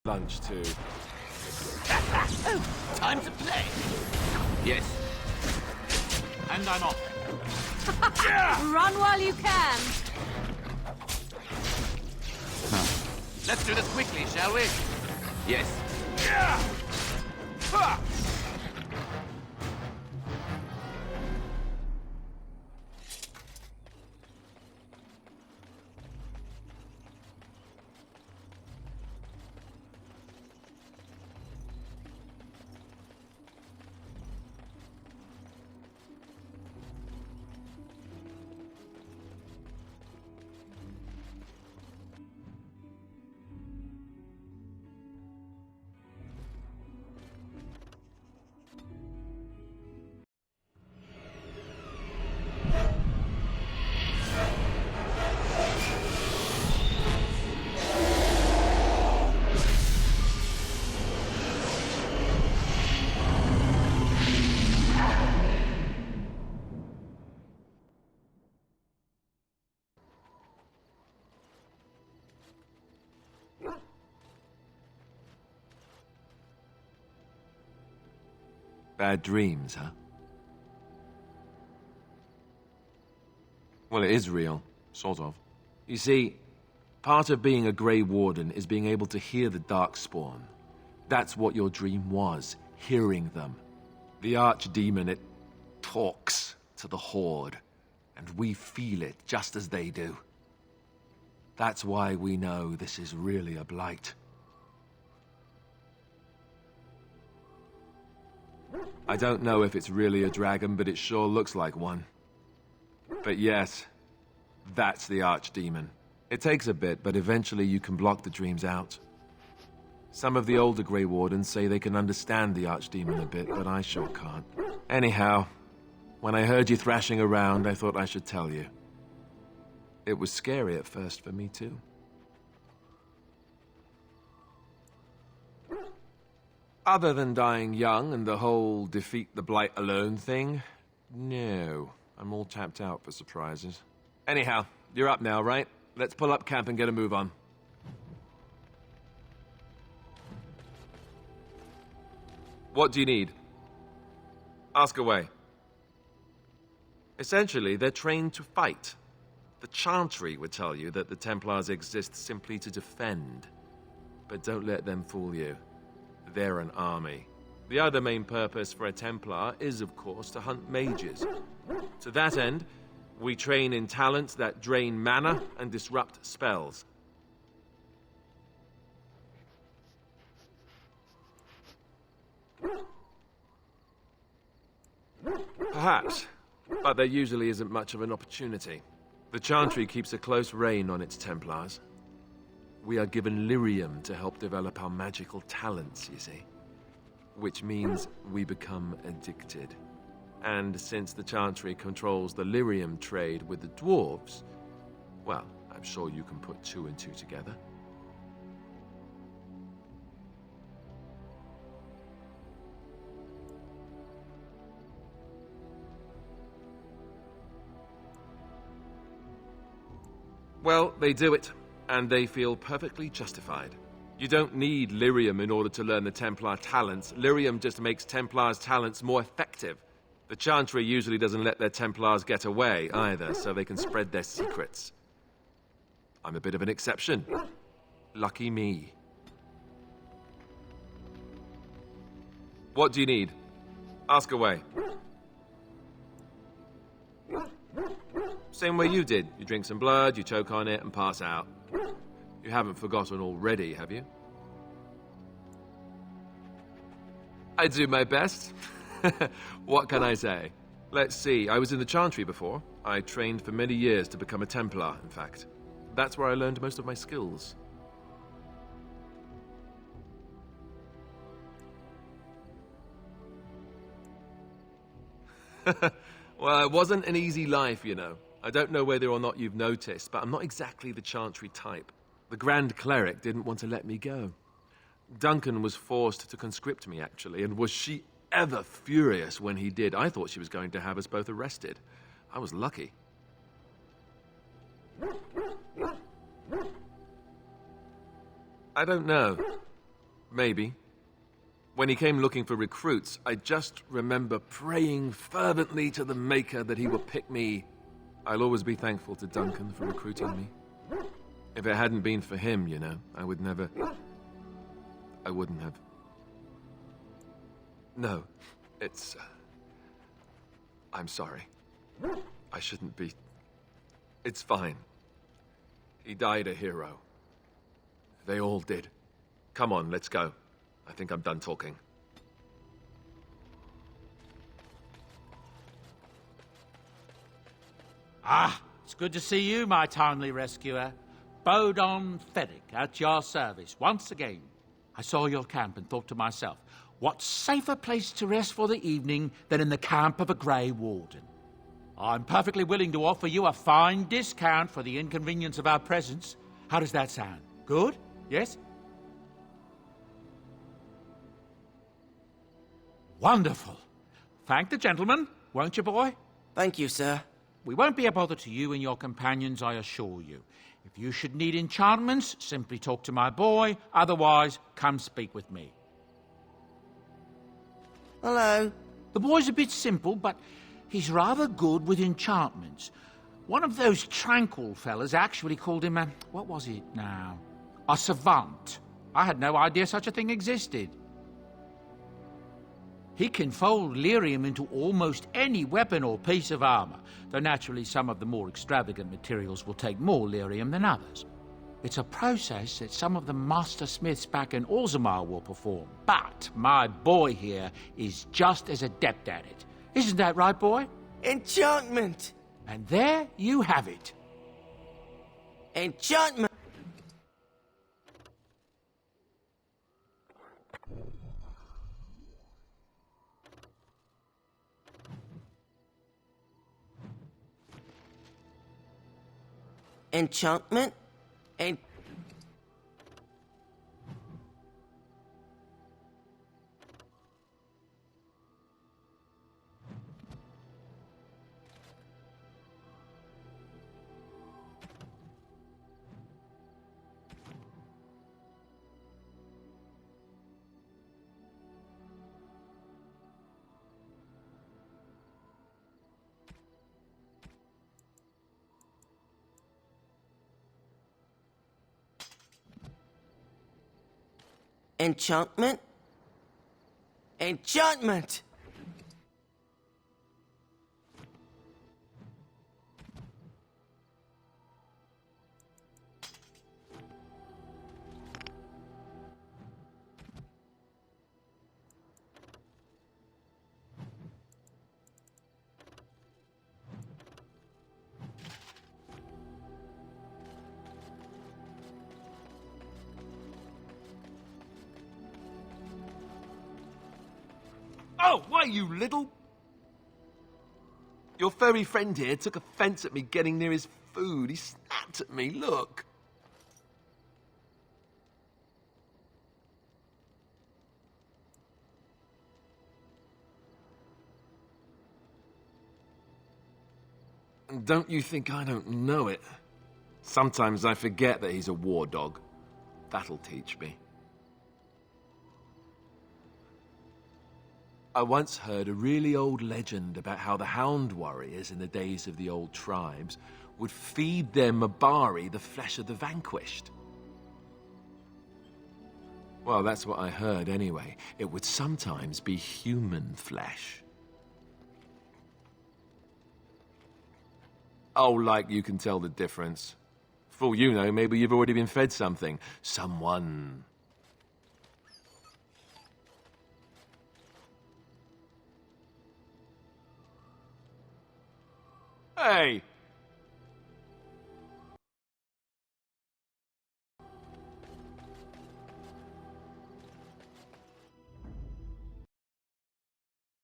lunch too. Oh, time to play. Yes. And I'm off. Run while you can. Let's do this quickly, shall we? Yes. Bad dreams, huh? Well, it is real, sort of. You see, part of being a Grey Warden is being able to hear the Darkspawn. That's what your dream was, hearing them. The Archdemon, it talks to the Horde, and we feel it just as they do. That's why we know this is really a blight. I don't know if it's really a dragon, but it sure looks like one. But yes, that's the Archdemon. It takes a bit, but eventually you can block the dreams out. Some of the older Grey Wardens say they can understand the Archdemon a bit, but I sure can't. Anyhow, when I heard you thrashing around, I thought I should tell you. It was scary at first for me, too. Other than dying young and the whole defeat the Blight alone thing, no. I'm all tapped out for surprises. Anyhow, you're up now, right? Let's pull up camp and get a move on. What do you need? Ask away. Essentially, they're trained to fight. The Chantry would tell you that the Templars exist simply to defend. But don't let them fool you. They're an army. The other main purpose for a Templar is, of course, to hunt mages. To that end, we train in talents that drain mana and disrupt spells. Perhaps, but there usually isn't much of an opportunity. The Chantry keeps a close rein on its Templars. We are given lyrium to help develop our magical talents, you see. Which means we become addicted. And since the Chantry controls the lyrium trade with the dwarves, well, I'm sure you can put two and two together. Well, they do it. And they feel perfectly justified. You don't need lyrium in order to learn the Templar talents. Lyrium just makes Templars' talents more effective. The Chantry usually doesn't let their Templars get away either, so they can spread their secrets. I'm a bit of an exception. Lucky me. What do you need? Ask away. Same way you did. You drink some blood, you choke on it, and pass out. You haven't forgotten already, have you? I do my best. What can I say? Let's see, I was in the Chantry before. I trained for many years to become a Templar, in fact. That's where I learned most of my skills. Well, it wasn't an easy life, you know. I don't know whether or not you've noticed, but I'm not exactly the Chantry type. The Grand Cleric didn't want to let me go. Duncan was forced to conscript me, actually, and was she ever furious when he did. I thought she was going to have us both arrested. I was lucky. I don't know. Maybe. When he came looking for recruits, I just remember praying fervently to the Maker that he would pick me. I'll always be thankful to Duncan for recruiting me. If it hadn't been for him, you know, I wouldn't have. No, it's... I'm sorry. I shouldn't be... It's fine. He died a hero. They all did. Come on, let's go. I think I'm done talking. Ah, it's good to see you, my timely rescuer. Bodon Feddick, at your service, once again. I saw your camp and thought to myself, what safer place to rest for the evening than in the camp of a Grey Warden? I'm perfectly willing to offer you a fine discount for the inconvenience of our presence. How does that sound? Good? Yes? Wonderful. Thank the gentleman, won't you, boy? Thank you, sir. We won't be a bother to you and your companions, I assure you. If you should need enchantments, simply talk to my boy. Otherwise, come speak with me. Hello. The boy's a bit simple, but he's rather good with enchantments. One of those tranquil fellas actually called him a... what was it now? A savant. I had no idea such a thing existed. He can fold lyrium into almost any weapon or piece of armor, though naturally some of the more extravagant materials will take more lyrium than others. It's a process that some of the master smiths back in Orzammar will perform, but my boy here is just as adept at it. Isn't that right, boy? Enchantment! And there you have it. Enchantment! Enchantment? Enchantment? Enchantment! Oh, why, you little... Your furry friend here took offense at me getting near his food. He snapped at me, look. Don't you think I don't know it? Sometimes I forget that he's a war dog. That'll teach me. I once heard a really old legend about how the Hound warriors in the days of the old tribes would feed their Mabari the flesh of the vanquished. Well, that's what I heard anyway. It would sometimes be human flesh. Oh, like you can tell the difference. For all you know, maybe you've already been fed something. Someone. Hey,